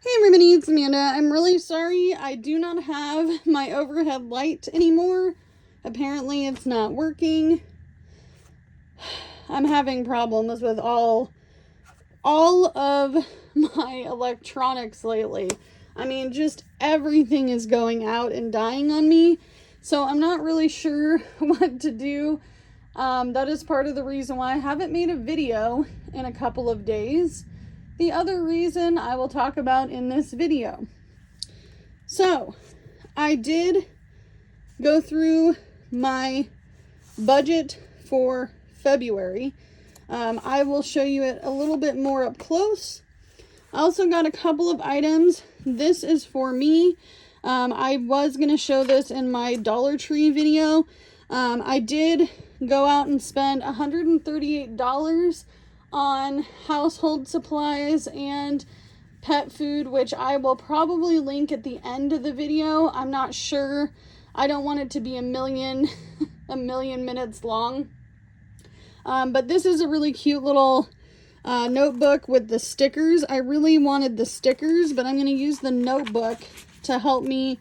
Hey everybody, it's Amanda. I'm really sorry I do not have my overhead light anymore. Apparently it's not working. I'm having problems with all of my electronics lately. I mean, just everything is going out and dying on me. So I'm not really sure what to do. That is part of the reason why I haven't made a video in a couple of days. The other reason I will talk about in this video. So, I did go through my budget for February. I will show you it a little bit more up close. I also got a couple of items. This is for me. I was going to show this in my Dollar Tree video. I did go out and spend $138 on household supplies and pet food, which I will probably link at the end of the video. I'm not sure. I don't want it to be a million minutes long. But this is a really cute little notebook with the stickers. I really wanted the stickers, but I'm going to use the notebook to help me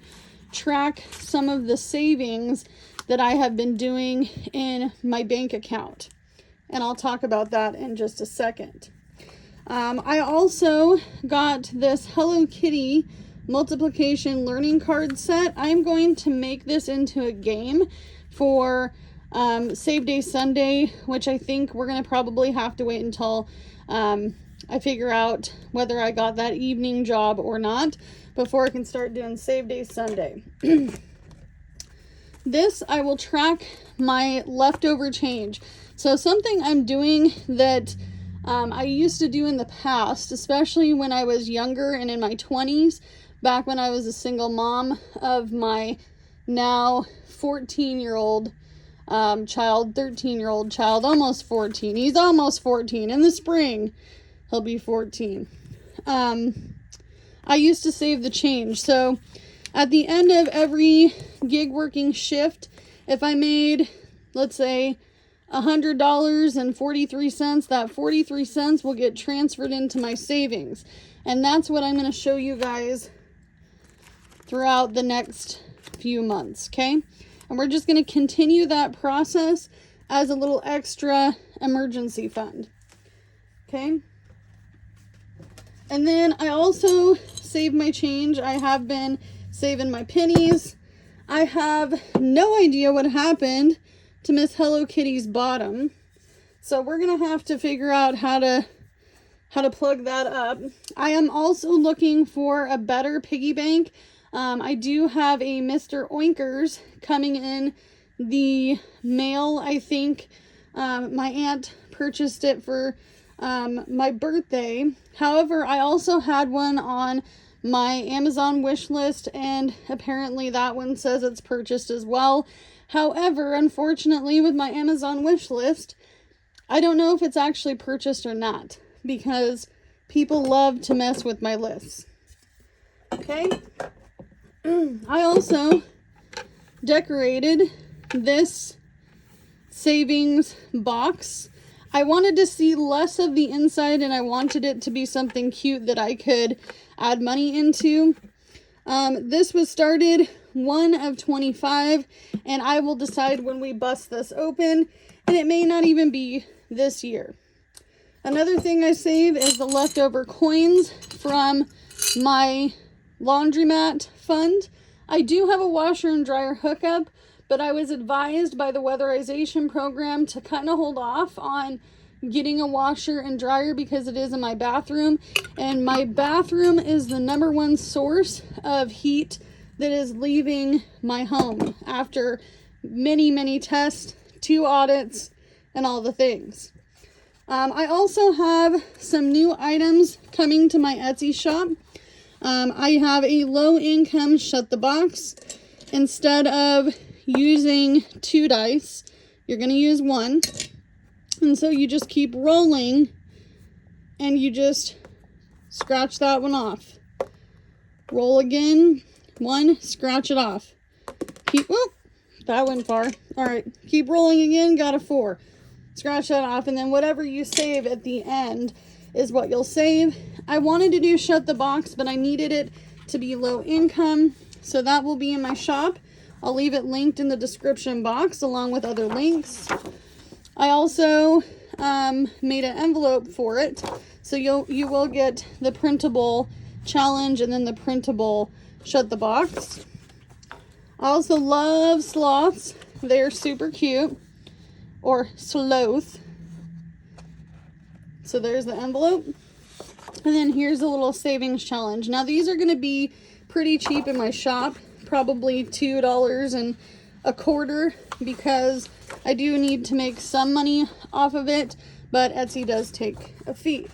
track some of the savings that I have been doing in my bank account. And I'll talk about that in just a second. I also got this Hello Kitty multiplication learning card set. I'm going to make this into a game for Save Day Sunday, which I think we're going to probably have to wait until I figure out whether I got that evening job or not before I can start doing Save Day Sunday. This, I will track my leftover change. So something I'm doing that I used to do in the past, especially when I was younger and in my 20s, back when I was a single mom of my now 14-year-old child, 13-year-old child, almost 14. He's almost 14. In the spring, he'll be 14. I used to save the change. So at the end of every gig working shift, if I made, let's say, $100.43, that 43 cents will get transferred into my savings. And that's what I'm going to show you guys throughout the next few months, okay? And we're just going to continue that process as a little extra emergency fund, okay? And then I also save my change. I have been saving my pennies. I have no idea what happened to Miss Hello Kitty's bottom. So we're going to have to figure out how to plug that up. I am also looking for a better piggy bank. I do have a Mr. Oinkers coming in the mail, I think. My aunt purchased it for my birthday. However, I also had one on my Amazon wish list, and apparently that one says it's purchased as well. However, unfortunately, with my Amazon wish list, I don't know if it's actually purchased or not, because people love to mess with my lists. Okay? I also decorated this savings box. I wanted to see less of the inside, and I wanted it to be something cute that I could add money into. This was started 1 of 25, and I will decide when we bust this open, and it may not even be this year. Another thing I save is the leftover coins from my laundromat fund. I do have a washer and dryer hookup, but I was advised by the weatherization program to kind of hold off on getting a washer and dryer because it is in my bathroom, and my bathroom is the #1 source of heat that is leaving my home after many tests, 2 audits, and all the things. I also have some new items coming to my Etsy shop. I have a low income shut the box. Instead of using 2 dice, you're going to use 1. And so you just keep rolling and you just scratch that one off. Roll again. 1, scratch it off. Whoop, that went far. All right, keep rolling again, got a 4. Scratch that off, and then whatever you save at the end is what you'll save. I wanted to do shut the box, but I needed it to be low income. So that will be in my shop. I'll leave it linked in the description box along with other links. I also made an envelope for it. So you will get the printable challenge and then the printable shut the box. I also love sloths. They're super cute. Or sloth. So there's the envelope. And then here's a little savings challenge. Now these are going to be pretty cheap in my shop. Probably $2.25 because I do need to make some money off of it. But Etsy does take a fee.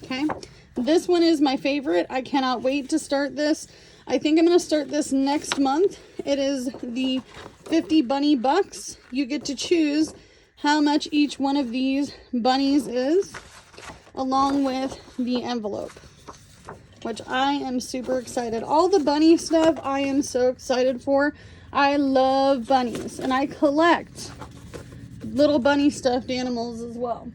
Okay. This one is my favorite. I cannot wait to start this. I think I'm going to start this next month. It is the 50 bunny bucks. You get to choose how much each one of these bunnies is, along with the envelope, which I am super excited. All the bunny stuff I am so excited for. I love bunnies, and I collect little bunny stuffed animals as well.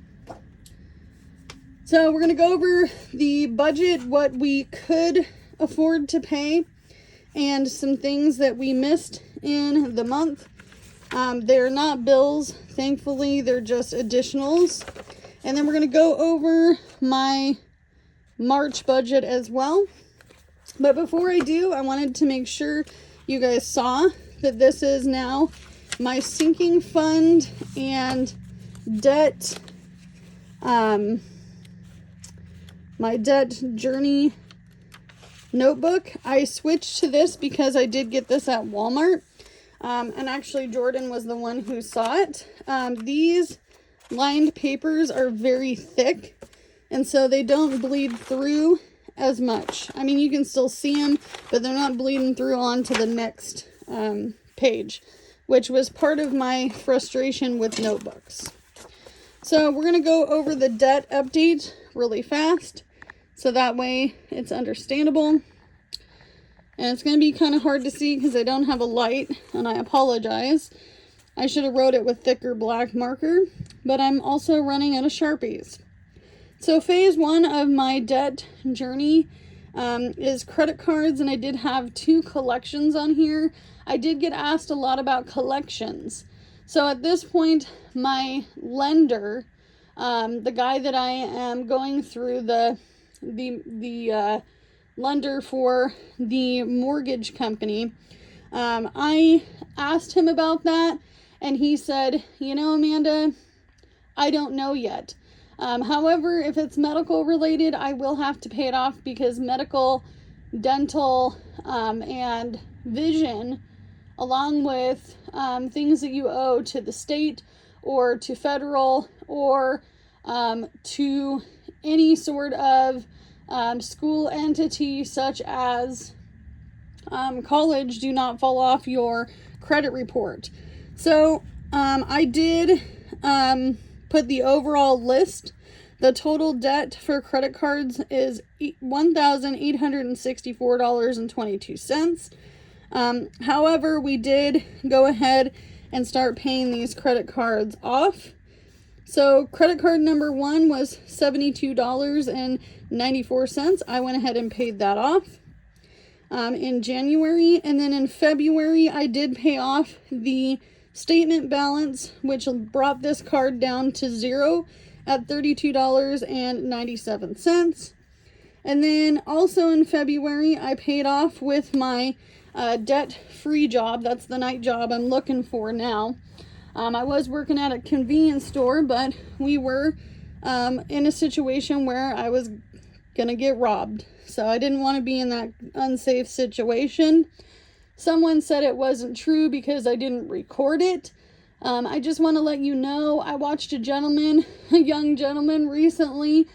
So we're going to go over the budget, what we could afford to pay, and some things that we missed in the month. They're not bills, thankfully, they're just additionals. And then we're going to go over my March budget as well. But before I do, I wanted to make sure you guys saw that this is now my sinking fund and debt, my debt journey notebook. I switched to this because I did get this at Walmart. And actually Jordan was the one who saw it. These lined papers are very thick, and so they don't bleed through as much. I mean, you can still see them, but they're not bleeding through onto the next page, which was part of my frustration with notebooks. So we're going to go over the debt update really fast, so that way it's understandable. And it's going to be kind of hard to see because I don't have a light, and I apologize. I should have wrote it with thicker black marker, but I'm also running out of Sharpies. So phase 1 of my debt journey is credit cards, and I did have 2 collections on here. I did get asked a lot about collections. So at this point, my lender, the guy that I am going through the lender for the mortgage company, I asked him about that, and he said, you know, Amanda, I don't know yet. However, if it's medical related, I will have to pay it off because medical, dental, and vision, along with things that you owe to the state or to federal or to any sort of school entity such as college, do not fall off your credit report. So I did put the overall list. The total debt for credit cards is $1,864.22. However, we did go ahead and start paying these credit cards off. So credit card number 1 was $72.94. I went ahead and paid that off in January. And then in February, I did pay off the statement balance, which brought this card down to 0 at $32.97. And then also in February, I paid off with my debt-free job. That's the night job I'm looking for now. I was working at a convenience store, but we were in a situation where I was gonna get robbed. So I didn't want to be in that unsafe situation. Someone said it wasn't true because I didn't record it. I just want to let you know, I watched a young gentleman recently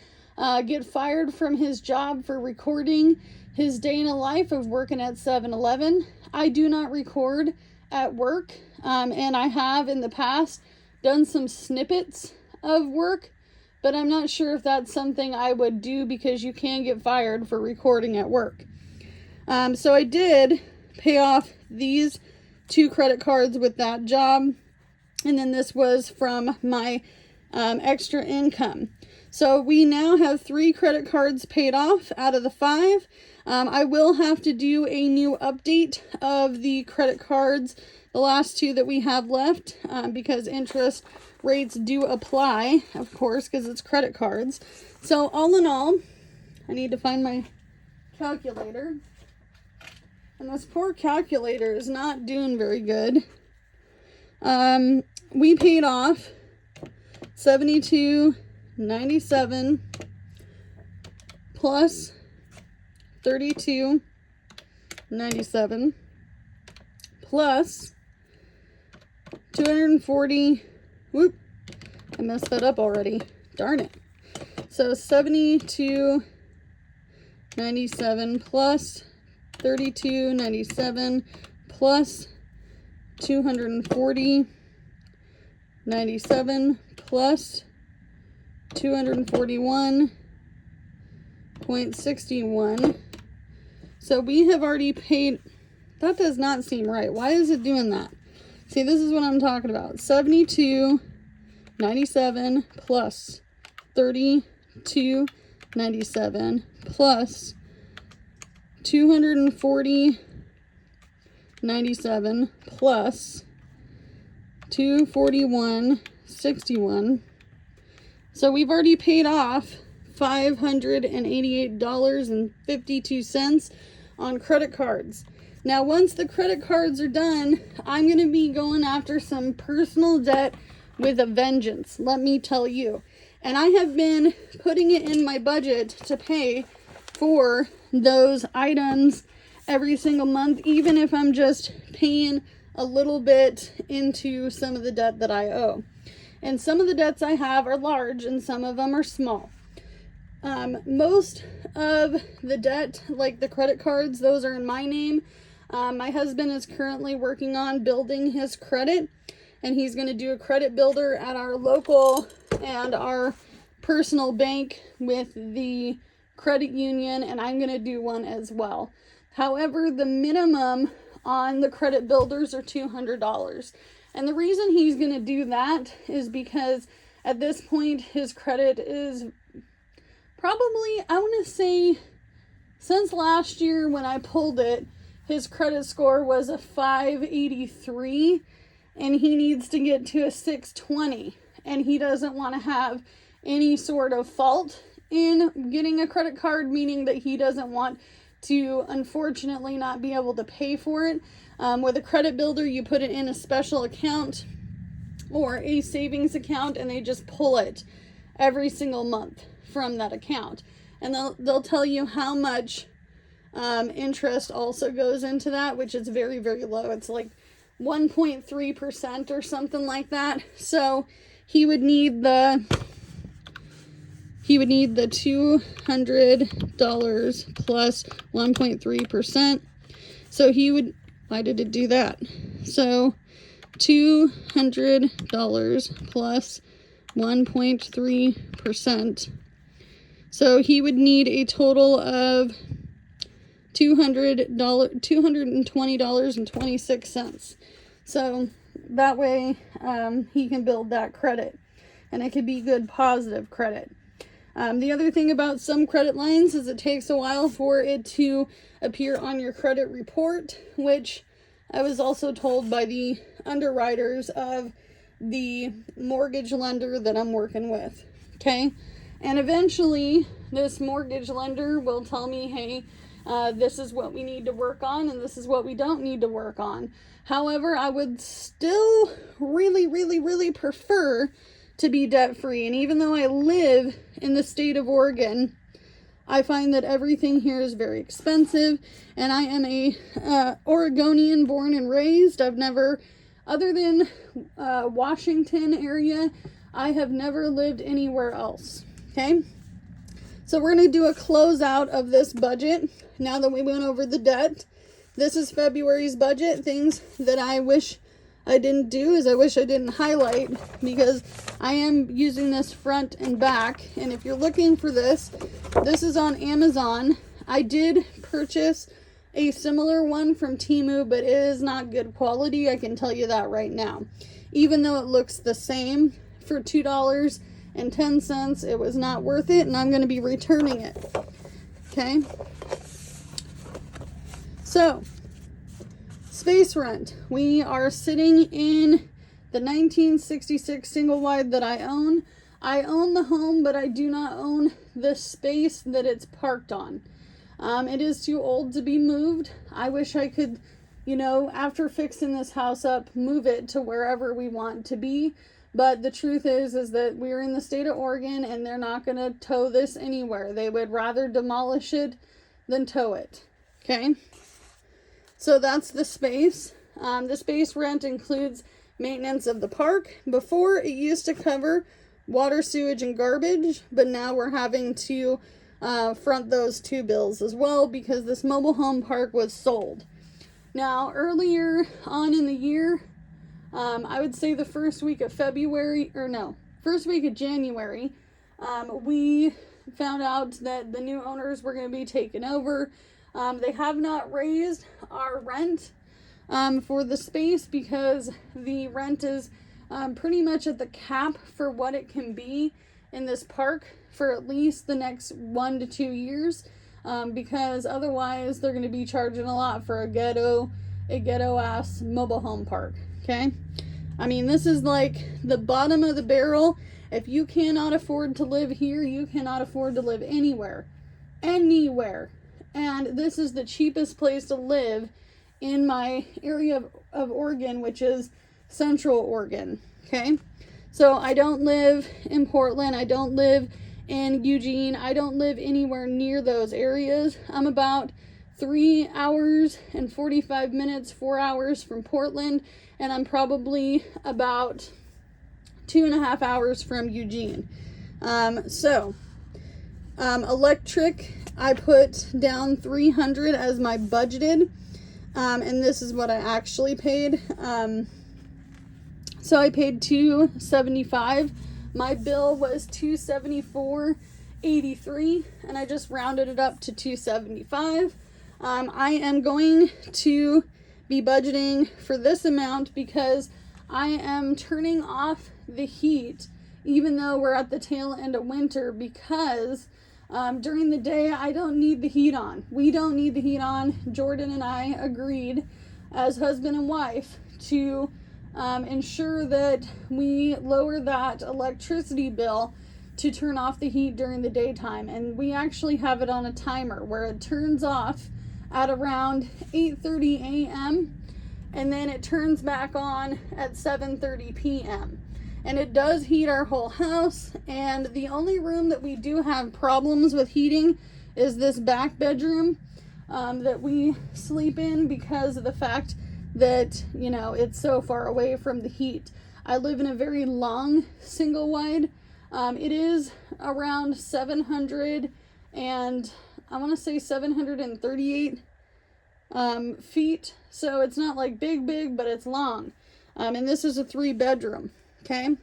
get fired from his job for recording his day in a life of working at 7-Eleven. I do not record at work, and I have in the past done some snippets of work, but I'm not sure if that's something I would do because you can get fired for recording at work. So I did pay off these 2 credit cards with that job, and then this was from my extra income. So we now have 3 credit cards paid off out of the 5. I will have to do a new update of the credit cards, the last 2 that we have left, because interest rates do apply, of course, because it's credit cards. So all in all, I need to find my calculator. And this poor calculator is not doing very good. We paid off $72.97 plus $32.97 plus 240. Whoop, I messed that up already. Darn it. So $72.97 plus $32.97 plus $240.97 plus $241.61. So we have already paid. That does not seem right. Why is it doing that? See, this is what I'm talking about. $72.97 plus $32.97 plus $240.97 plus $241.61. So we've already paid off $588.52 on credit cards. Now, once the credit cards are done, I'm going to be going after some personal debt with a vengeance, let me tell you. And I have been putting it in my budget to pay for those items every single month, even if I'm just paying a little bit into some of the debt that I owe. And some of the debts I have are large and some of them are small. Most of the debt, like the credit cards, those are in my name. My husband is currently working on building his credit, and he's going to do a credit builder at our local and our personal bank with the credit union, and I'm going to do one as well. However, the minimum on the credit builders are $200. And the reason he's going to do that is because at this point his credit is probably, I want to say, since last year when I pulled it, his credit score was a 583, and he needs to get to a 620, and he doesn't want to have any sort of fault in getting a credit card, meaning that he doesn't want to, unfortunately, not be able to pay for it. With a credit builder, you put it in a special account or a savings account, and they just pull it every single month from that account. And they'll tell you how much interest also goes into that, which is very, very low. It's like 1.3% or something like that. So he would need the $200 plus 1.3%. So he would, why did it do that? So $200 plus 1.3%. So he would need a total of $220.26. So that way he can build that credit, and it could be good positive credit. The other thing about some credit lines is it takes a while for it to appear on your credit report, which I was also told by the underwriters of the mortgage lender that I'm working with. Okay. And eventually this mortgage lender will tell me, hey, this is what we need to work on and this is what we don't need to work on. However, I would still really, really, really prefer to be debt-free. And even though I live in the state of Oregon, I find that everything here is very expensive, and I am a Oregonian born and raised. I've never, other than Washington area, I have never lived anywhere else. Okay, so we're going to do a closeout of this budget now that we went over the debt. This is February's budget. Things that I wish I didn't do is I wish I didn't highlight, because I am using this front and back. And if you're looking for this, this is on Amazon. I did purchase a similar one from Temu, but it is not good quality. I can tell you that right now. Even though it looks the same for $2 It was not worth it, and I'm going to be returning it. Okay. So, space rent. We are sitting in the 1966 single wide that I own. I own the home, but I do not own the space that it's parked on. It is too old to be moved. I wish I could, after fixing this house up, move it to wherever we want to be. But the truth is that we're in the state of Oregon, and they're not going to tow this anywhere. They would rather demolish it than tow it. Okay? So that's the space. The space rent includes maintenance of the park. Before, it used to cover water, sewage, and garbage, but now we're having to front those two bills as well because this mobile home park was sold. Now, earlier on in the year, I would say the first week of January, we found out that the new owners were going to be taken over. They have not raised our rent for the space because the rent is pretty much at the cap for what it can be in this park for at least the next 1 to 2 years, because otherwise they're going to be charging a lot for a ghetto ass mobile home park. Okay, I mean, this is like the bottom of the barrel. If you cannot afford to live here, you cannot afford to live anywhere. And this is the cheapest place to live in my area of Oregon, which is Central Oregon. Okay, so I don't live in Portland. I don't live in Eugene. I don't live anywhere near those areas. I'm about 3 hours and 45 minutes, 4 hours from Portland, and I'm probably about 2.5 hours from Eugene. Electric, I put down $300 as my budgeted, and this is what I actually paid. So I paid $275. My bill was $274.83, and I just rounded it up to $275. I am going to be budgeting for this amount because I am turning off the heat, even though we're at the tail end of winter, because during the day I don't need the heat on. We don't need the heat on. Jordan and I agreed as husband and wife to ensure that we lower that electricity bill to turn off the heat during the daytime. And we actually have it on a timer where it turns off at around 8:30 a.m. and then it turns back on at 7:30 p.m. And it does heat our whole house. And the only room that we do have problems with heating is this back bedroom that we sleep in because of the fact that, it's so far away from the heat. I live in a very long single wide. It is around 738 feet. So it's not like big, but it's long. And this is a 3-bedroom. Okay.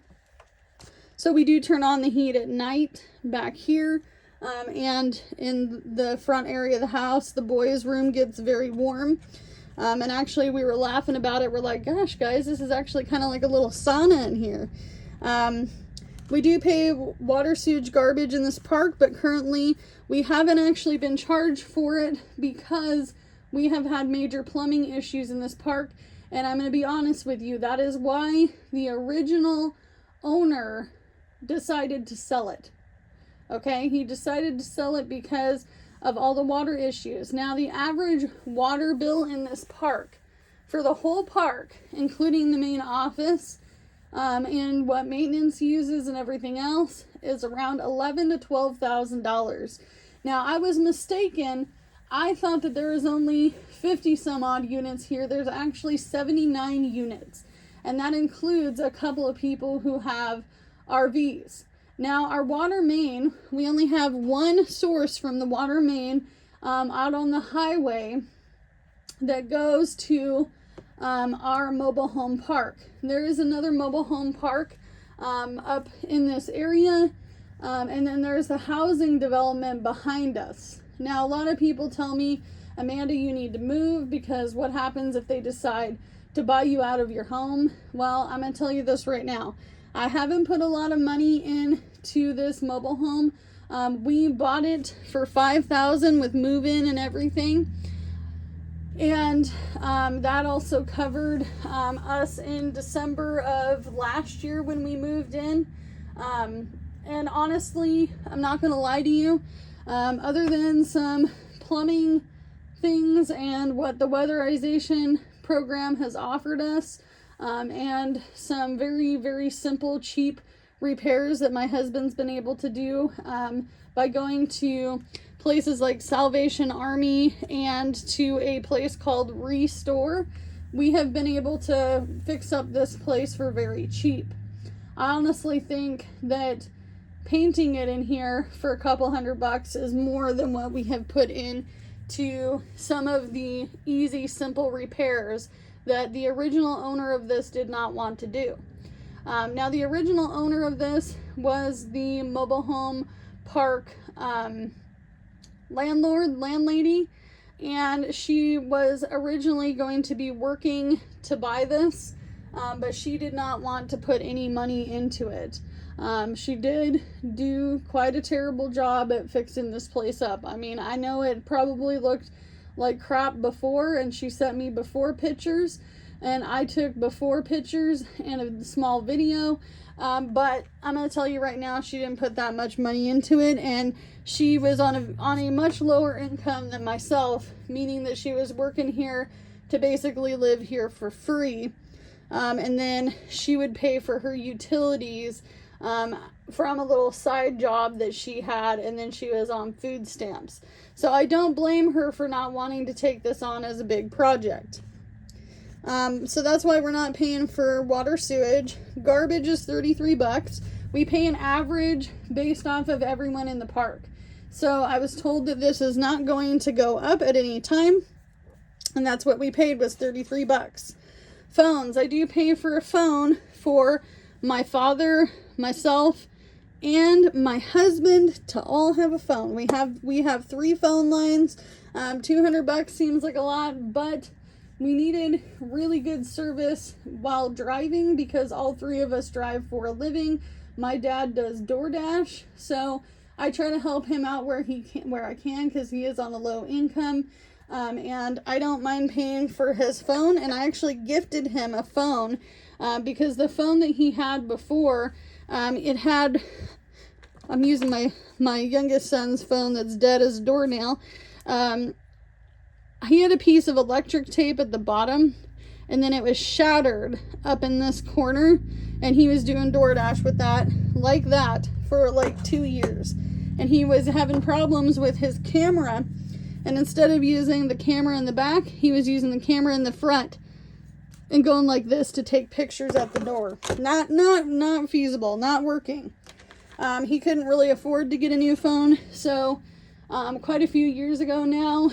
So we do turn on the heat at night back here. And in the front area of the house, the boys' room gets very warm. And actually we were laughing about it. We're like, gosh, guys, this is actually kind of like a little sauna in here. We do pay water, sewage, garbage in this park, but currently we haven't actually been charged for it because we have had major plumbing issues in this park. And I'm going to be honest with you, that is why the original owner decided to sell it. Okay, he decided to sell it because of all the water issues. Now, the average water bill in this park, for the whole park, including the main office, and what maintenance uses and everything else, is around $11,000 to $12,000. Now, I was mistaken. I thought that there was only 50 some odd units here. There's actually 79 units. And that includes a couple of people who have RVs. Now, our water main, we only have one source from the water main out on the highway that goes to our mobile home park. There is another mobile home park up in this area, and then there's the housing development behind us. Now, a lot of people tell me, Amanda, you need to move because what happens if they decide to buy you out of your home? Well, I'm going to tell you this right now. I haven't put a lot of money in to this mobile home. We bought it for $5,000 with move-in and everything. And that also covered us in December of last year when we moved in. And honestly, I'm not going to lie to you, other than some plumbing things and what the weatherization program has offered us, and some very, very simple, cheap repairs that my husband's been able to do by going to places like Salvation Army and to a place called Restore. We have been able to fix up this place for very cheap. I honestly think that painting it in here for a couple $100 is more than what we have put in to some of the easy, simple repairs that the original owner of this did not want to do. Now, the original owner of this was the mobile home park landlady, and she was originally going to be working to buy this, but she did not want to put any money into it. She did do quite a terrible job at fixing this place up. I mean, I know it probably looked like crap before, and she sent me before pictures, and I took before pictures and a small video, but I'm going to tell you right now, she didn't put that much money into it, and she was on a much lower income than myself, meaning that she was working here to basically live here for free, and then she would pay for her utilities from a little side job that she had, and then she was on food stamps. So I don't blame her for not wanting to take this on as a big project. So that's why we're not paying for water, sewage. Garbage is $33. We pay an average based off of everyone in the park. So I was told that this is not going to go up at any time, and that's what we paid, was $33. Phones. I do pay for a phone for my father, myself, and my husband to all have a phone. We have 3 phone lines. $200 seems like a lot, but we needed really good service while driving because all 3 of us drive for a living. My dad does DoorDash, so I try to help him out where I can, because he is on a low income. And I don't mind paying for his phone, and I actually gifted him a phone because the phone that he had before, I'm using my youngest son's phone that's dead as a doornail. He had a piece of electric tape at the bottom, and then it was shattered up in this corner, and he was doing DoorDash with that, like that, for like 2 years. And he was having problems with his camera, and instead of using the camera in the back, he was using the camera in the front and going like this to take pictures at the door. Not feasible, not working. He couldn't really afford to get a new phone, so quite a few years ago now,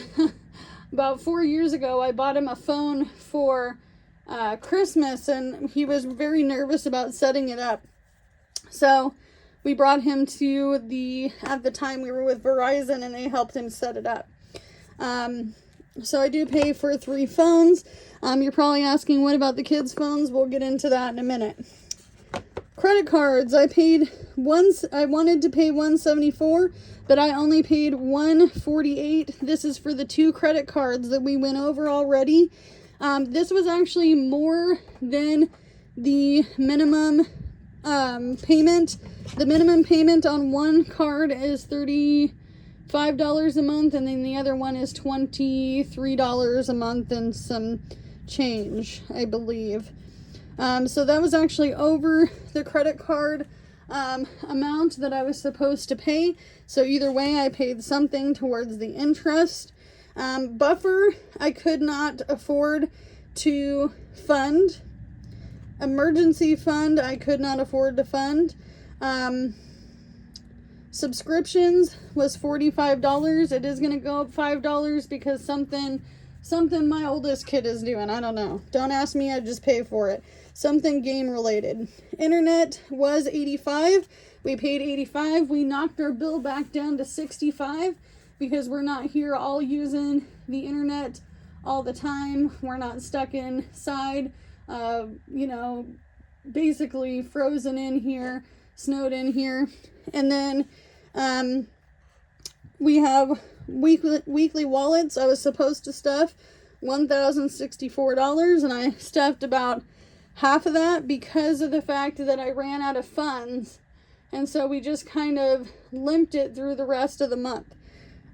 about 4 years ago, I bought him a phone for Christmas, and he was very nervous about setting it up. So we brought him to at the time we were with Verizon, and they helped him set it up. So I do pay for 3 phones. You're probably asking, what about the kids' phones? We'll get into that in a minute. Credit cards. I wanted to pay $174, but I only paid $148. This is for the 2 credit cards that we went over already. This was actually more than the minimum payment. The minimum payment on one card is $35 a month, and then the other one is $23 a month and some change, I believe. So that was actually over the credit card amount that I was supposed to pay. So either way, I paid something towards the interest. Buffer, I could not afford to fund. Emergency fund, I could not afford to fund. Subscriptions was $45. It is going to go up $5 because something my oldest kid is doing. I don't know. Don't ask me. I just pay for it. Something game related. Internet was $85. We paid $85. We knocked our bill back down to $65 because we're not here all using the internet all the time. We're not stuck inside, basically frozen in here. snowed in here. And then we have weekly wallets. I was supposed to stuff $1,064, and I stuffed about half of that because of the fact that I ran out of funds. And so we just kind of limped it through the rest of the month.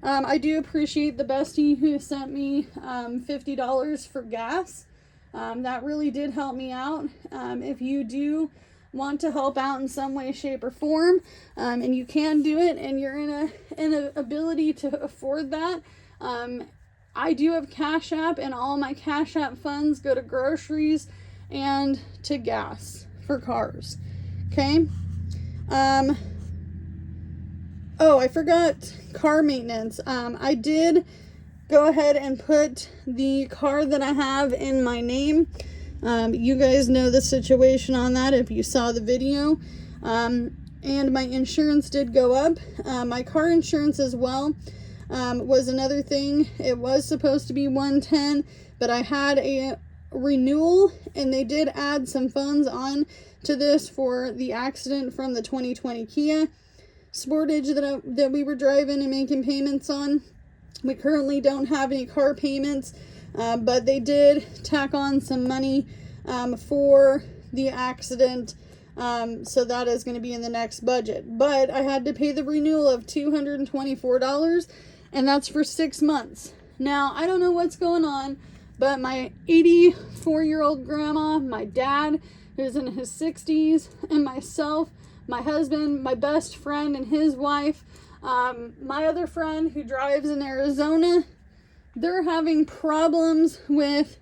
I do appreciate the bestie who sent me $50 for gas. That really did help me out. If you do want to help out in some way, shape, or form, and you can do it, and you're in a ability to afford that, I do have Cash App, and all my Cash App funds go to groceries and to gas for cars. Okay. Oh, I forgot car maintenance. I did go ahead and put the car that I have in my name. You guys know the situation on that if you saw the video. And my insurance did go up. My car insurance as well was another thing. It was supposed to be $110, but I had a renewal, and they did add some funds on to this for the accident from the 2020 Kia Sportage that we were driving and making payments on. We currently don't have any car payments, but they did tack on some money for the accident, so that is going to be in the next budget. But I had to pay the renewal of $224, and that's for 6 months. Now, I don't know what's going on, but my 84-year-old grandma, my dad, who's in his 60s, and myself, my husband, my best friend and his wife, my other friend who drives in Arizona, they're having problems with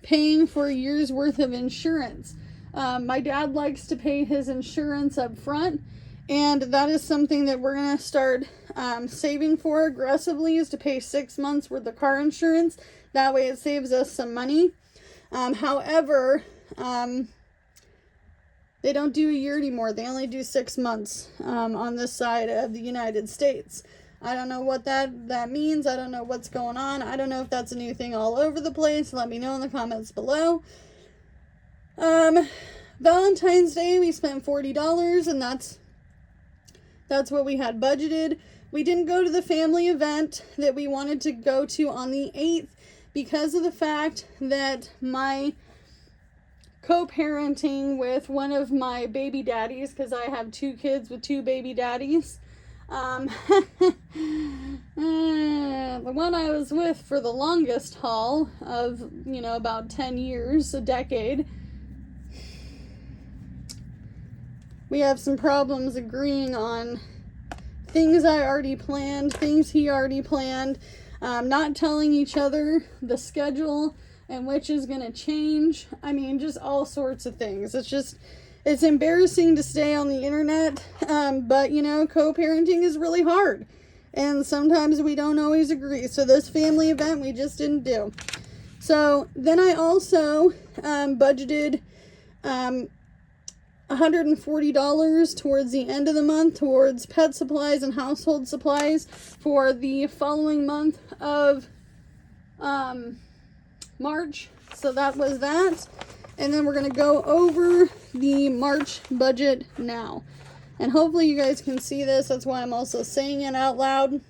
paying for a year's worth of insurance. My dad likes to pay his insurance up front, and that is something that we're going to start saving for aggressively, is to pay 6 months worth of car insurance. That way it saves us some money. However, they don't do a year anymore. They only do 6 months on this side of the United States. I don't know what that means. I don't know what's going on. I don't know if that's a new thing all over the place. Let me know in the comments below. Valentine's Day, we spent $40, and that's what we had budgeted. We didn't go to the family event that we wanted to go to on the 8th because of the fact that my co-parenting with one of my baby daddies, because I have 2 kids with 2 baby daddies. The one I was with for the longest haul of, about 10 years, a decade. We have some problems agreeing on things I already planned, things he already planned, not telling each other the schedule and which is going to change. I mean, just all sorts of things. It's embarrassing to stay on the internet, but, co-parenting is really hard. And sometimes we don't always agree. So this family event, we just didn't do. So then I also budgeted $140 towards the end of the month towards pet supplies and household supplies for the following month of March. So that was that. And then we're going to go over the March budget now. And hopefully you guys can see this. That's why I'm also saying it out loud.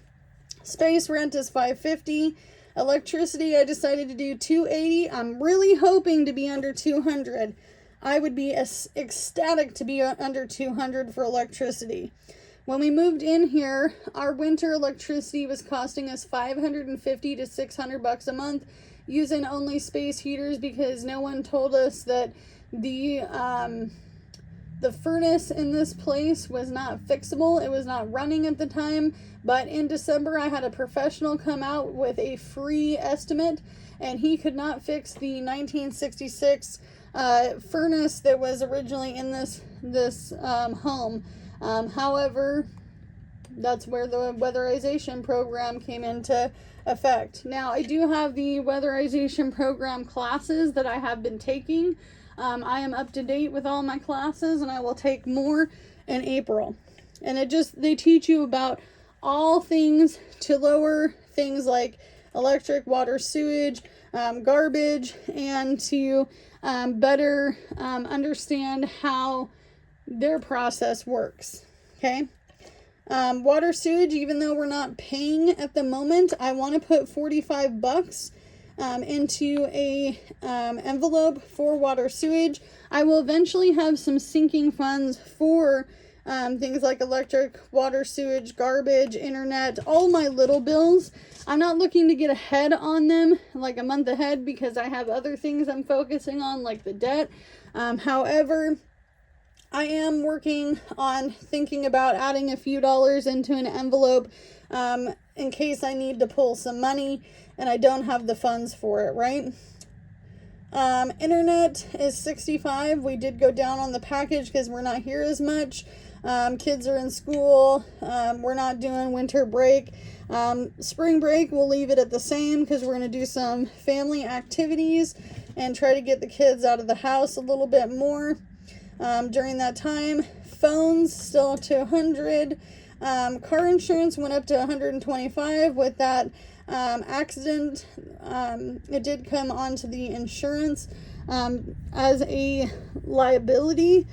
Space rent is $550. Electricity, I decided to do $280. I'm really hoping to be under $200. I would be ecstatic to be under $200 for electricity. When we moved in here, our winter electricity was costing us $550 to $600 a month, using only space heaters because no one told us that the furnace in this place was not fixable. It was not running at the time, but in December I had a professional come out with a free estimate, and he could not fix the 1966 furnace that was originally in this home. However, that's where the weatherization program came into effect. Now, I do have the weatherization program classes that I have been taking. I am up to date with all my classes, and I will take more in April. And they teach you about all things to lower things like electric, water, sewage, garbage, and to better understand how their process works. Okay. Water sewage, even though we're not paying at the moment, I want to put $45 into a envelope for water sewage. I will eventually have some sinking funds for things like electric, water, sewage, garbage, internet, all my little bills. I'm not looking to get ahead on them, like a month ahead, because I have other things I'm focusing on, like the debt. However, I am working on thinking about adding a few dollars into an envelope in case I need to pull some money and I don't have the funds for it, right? Internet is $65. We did go down on the package because we're not here as much. Kids are in school. We're not doing winter break. Spring break, we'll leave it at the same because we're going to do some family activities and try to get the kids out of the house a little bit more during that time. Phones still up to 100. Car insurance went up to 125 with that accident. It did come onto the insurance as a liability.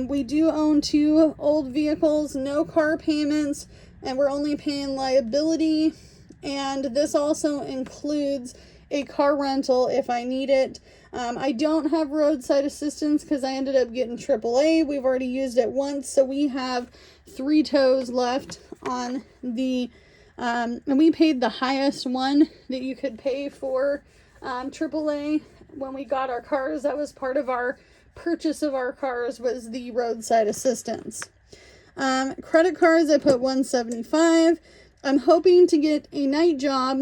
We do own 2 old vehicles, no car payments, and we're only paying liability. And this also includes a car rental if I need it. I don't have roadside assistance because I ended up getting AAA. We've already used it once, so we have 3 tows left on the, and we paid the highest one that you could pay for AAA when we got our cars. That was part of our purchase of our cars, was the roadside assistance. Credit cards, I put $175. I'm hoping to get a night job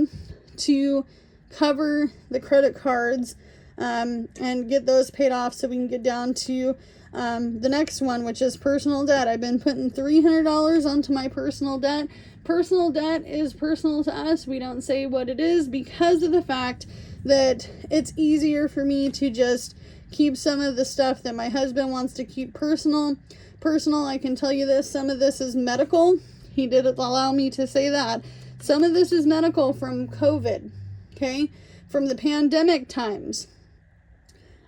to cover the credit cards and get those paid off so we can get down to the next one, which is personal debt. I've been putting $300 onto my personal debt. Personal debt is personal to us. We don't say what it is because of the fact that it's easier for me to just keep some of the stuff that my husband wants to keep personal. I can tell you this, some of this is medical. He did allow me to say that. Some of this is medical from COVID, okay? From the pandemic times.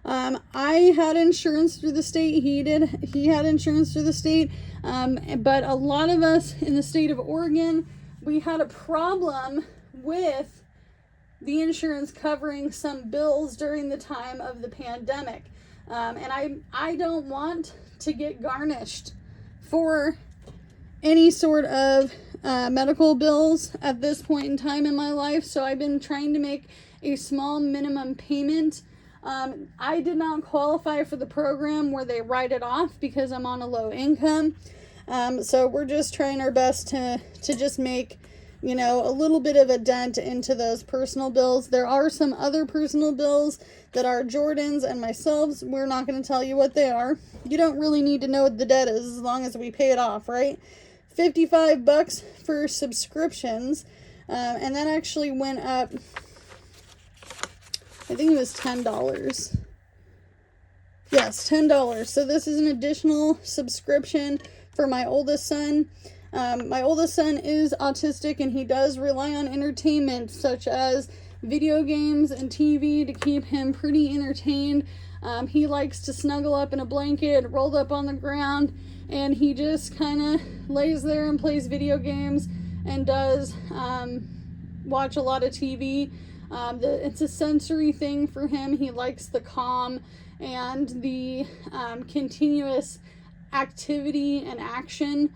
I had insurance through the state. He had insurance through the state. But a lot of us in the state of Oregon, we had a problem with the insurance covering some bills during the time of the pandemic. And I don't want to get garnished for any sort of medical bills at this point in time in my life. So I've been trying to make a small minimum payment. I did not qualify for the program where they write it off because I'm on a low income. So we're just trying our best to just make, you know, a little bit of a dent into those personal bills. There are some other personal bills that are Jordan's and myself's. We're not going to tell you what they are. You don't really need to know what the debt is as long as we pay it off, right? $55 for subscriptions. And that actually went up, I think it was $10. Yes, $10. So this is an additional subscription for my oldest son. My oldest son is autistic and he does rely on entertainment such as video games and TV to keep him pretty entertained. He likes to snuggle up in a blanket, rolled up on the ground, and he just kind of lays there and plays video games and does watch a lot of TV. It's a sensory thing for him. He likes the calm and the continuous activity and action.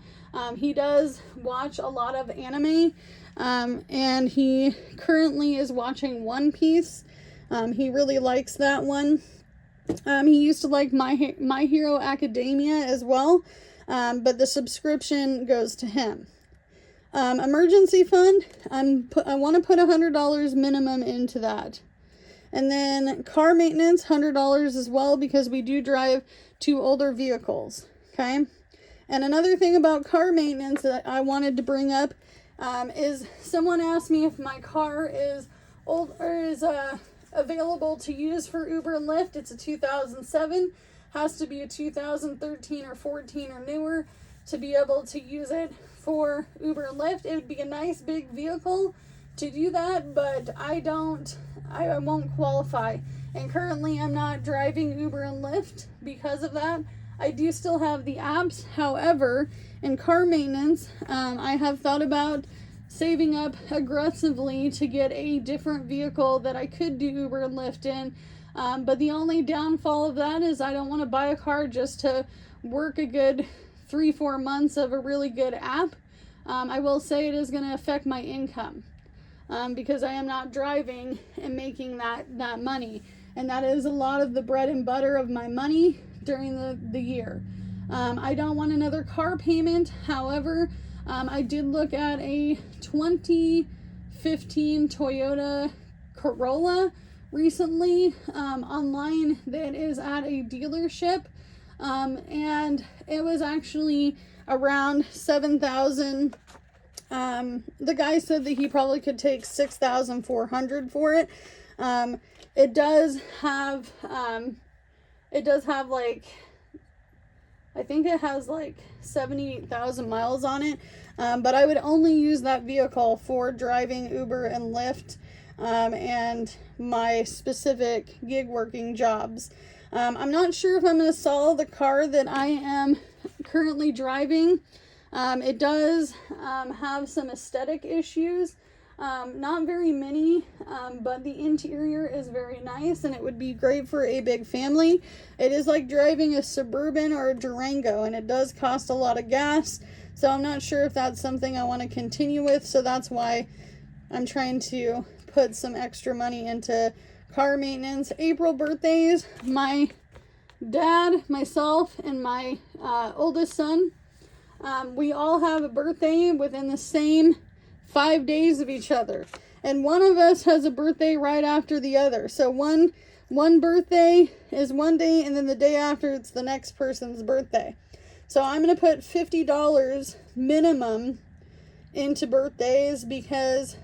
He does watch a lot of anime, and he currently is watching One Piece. He really likes that one. He used to like My Hero Academia as well, but the subscription goes to him. Emergency fund, I want to put $100 minimum into that. And then car maintenance, $100 as well, because we do drive 2 older vehicles, okay? And another thing about car maintenance that I wanted to bring up is someone asked me if my car is old or is available to use for Uber and Lyft. It's a 2007, has to be a 2013 or 14 or newer to be able to use it for Uber and Lyft. It would be a nice big vehicle to do that, but I won't qualify. And currently I'm not driving Uber and Lyft because of that. I do still have the apps. However, in car maintenance, I have thought about saving up aggressively to get a different vehicle that I could do Uber and Lyft in. But the only downfall of that is I don't want to buy a car just to work a good 3-4 months of a really good app. I will say it is going to affect my income because I am not driving and making that money. And that is a lot of the bread and butter of my money during the year. I don't want another car payment. However, I did look at a 2015 Toyota Corolla recently online that is at a dealership. And it was actually around $7,000. The guy said that he probably could take $6,400 for it. It does have like, I think it has like 78,000 miles on it. But I would only use that vehicle for driving Uber and Lyft, and my specific gig working jobs. I'm not sure if I'm going to sell the car that I am currently driving. It does have some aesthetic issues. Not very many, but the interior is very nice and it would be great for a big family. It is like driving a Suburban or a Durango, and it does cost a lot of gas. So I'm not sure if that's something I want to continue with. So that's why I'm trying to put some extra money into car maintenance. April birthdays, my dad, myself, and my oldest son, we all have a birthday within the same 5 days of each other, and one of us has a birthday right after the other. So one birthday is one day, and then the day after it's the next person's birthday. So I'm going to put $50 minimum into birthdays, because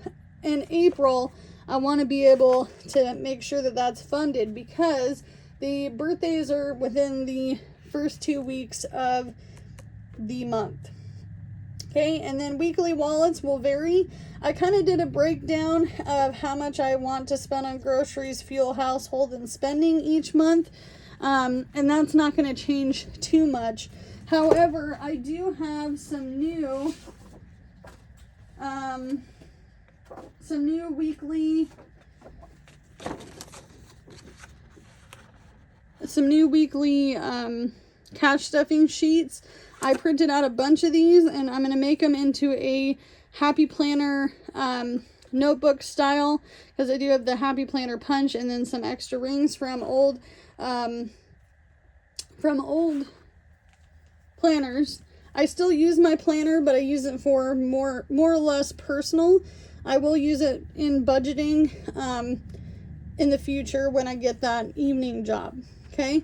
in April I want to be able to make sure that that's funded, because the birthdays are within the first 2 weeks of the month. Okay, and then weekly wallets will vary. I kind of did a breakdown of how much I want to spend on groceries, fuel, household, and spending each month. And that's not going to change too much. However, I do have some new weekly cash stuffing sheets. I printed out a bunch of these, and I'm going to make them into a Happy Planner notebook style, because I do have the Happy Planner punch and then some extra rings from old planners. I still use my planner, but I use it for more or less personal. I will use it in budgeting in the future when I get that evening job. Okay,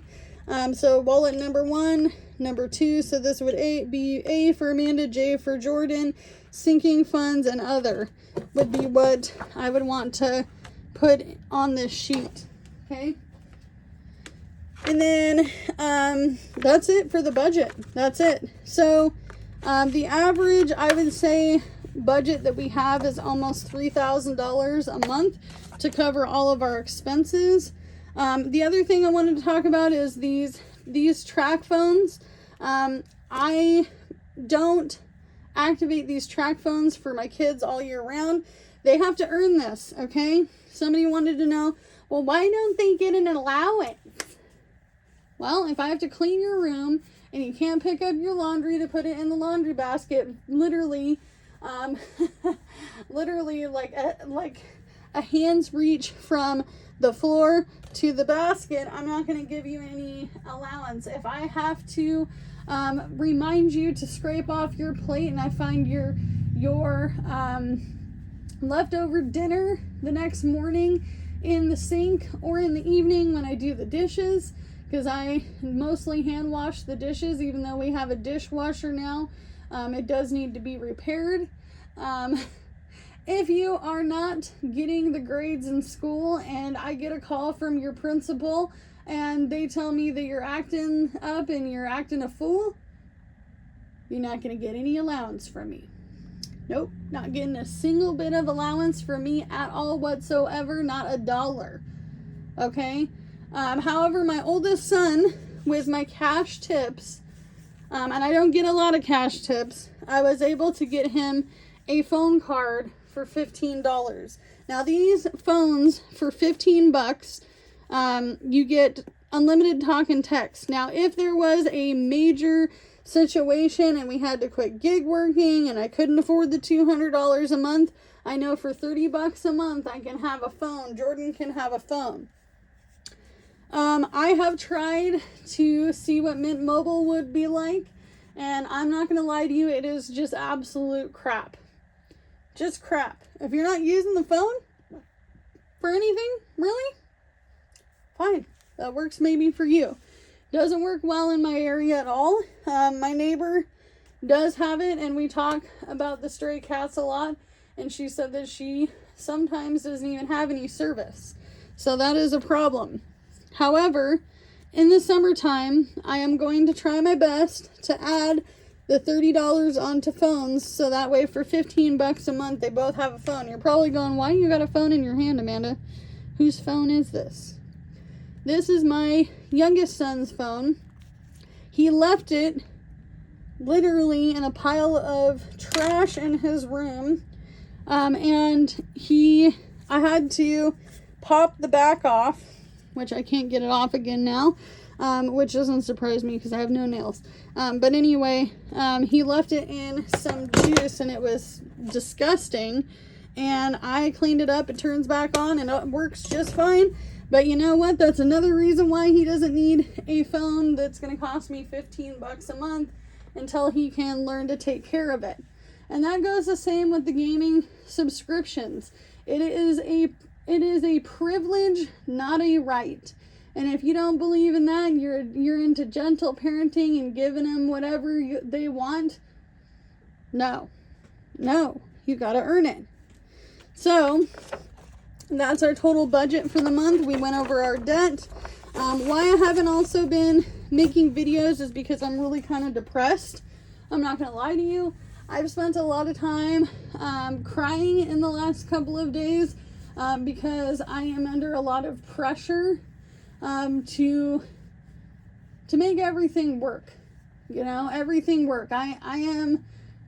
so wallet number 1, number 2. So this would be A for Amanda, J for Jordan. Sinking funds and other would be what I would want to put on this sheet. Okay. And then that's it for the budget. That's it. So the average, I would say, budget that we have is almost $3,000 a month to cover all of our expenses. The other thing I wanted to talk about is these track phones. I don't activate these track phones for my kids all year round. They have to earn this, okay? Somebody wanted to know, well, why don't they get an allowance? Well, if I have to clean your room and you can't pick up your laundry to put it in the laundry basket, literally like a hand's reach from the floor to the basket, I'm not going to give you any allowance. If I have to remind you to scrape off your plate and I find your leftover dinner the next morning in the sink, or in the evening when I do the dishes, because I mostly hand wash the dishes, even though we have a dishwasher now, it does need to be repaired. If you are not getting the grades in school and I get a call from your principal and they tell me that you're acting up and you're acting a fool, you're not going to get any allowance from me. Nope, not getting a single bit of allowance from me at all whatsoever, not $1. Okay? However, my oldest son with my cash tips, and I don't get a lot of cash tips, I was able to get him a phone card for $15. Now these phones for 15 bucks, you get unlimited talk and text. Now if there was a major situation and we had to quit gig working and I couldn't afford the $200 a month, I know for 30 bucks a month I can have a phone. Jordan can have a phone. I have tried to see what Mint Mobile would be like, and I'm not going to lie to you, it is just absolute crap. Just crap. If you're not using the phone for anything, really, fine. That works maybe for you. Doesn't work well in my area at all. My neighbor does have it, and we talk about the stray cats a lot, and she said that she sometimes doesn't even have any service. So that is a problem. However, in the summertime, I am going to try my best to add the $30 onto phones, so that way for 15 bucks a month, they both have a phone. You're probably going, why you got a phone in your hand, Amanda? Whose phone is this? This is my youngest son's phone. He left it literally in a pile of trash in his room, and I had to pop the back off, which I can't get it off again now, which doesn't surprise me because I have no nails. But anyway, he left it in some juice and it was disgusting, and I cleaned it up. It turns back on and it works just fine. But you know what? That's another reason why he doesn't need a phone that's going to cost me 15 bucks a month until he can learn to take care of it. And that goes the same with the gaming subscriptions. It is a privilege, not a right. And if you don't believe in that, you're into gentle parenting and giving them whatever they want. No, you got to earn it. So that's our total budget for the month. We went over our debt. Why I haven't also been making videos is because I'm really kind of depressed. I'm not going to lie to you. I've spent a lot of time crying in the last couple of days because I am under a lot of pressure to make everything work. You know, everything work. I am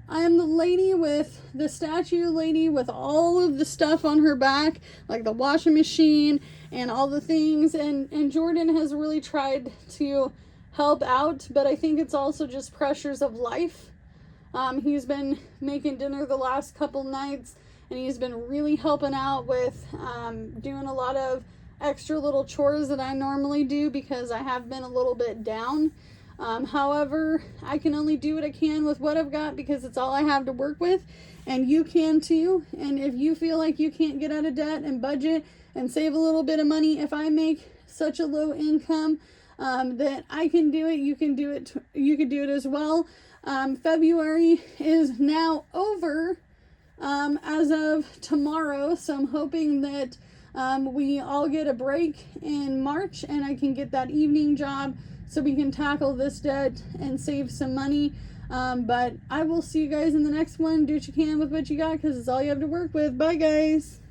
the lady with the statue lady with all of the stuff on her back, like the washing machine and all the things. And Jordan has really tried to help out, but I think it's also just pressures of life. He's been making dinner the last couple nights, and he's been really helping out with doing a lot of extra little chores that I normally do because I have been a little bit down. However, I can only do what I can with what I've got because it's all I have to work with, and you can too. And if you feel like you can't get out of debt and budget and save a little bit of money, if I make such a low income that I can do it, you can do it. You can do it as well. February is now over as of tomorrow, so I'm hoping that we all get a break in March and I can get that evening job so we can tackle this debt and save some money. But I will see you guys in the next one. Do what you can with what you got because it's all you have to work with. Bye, guys.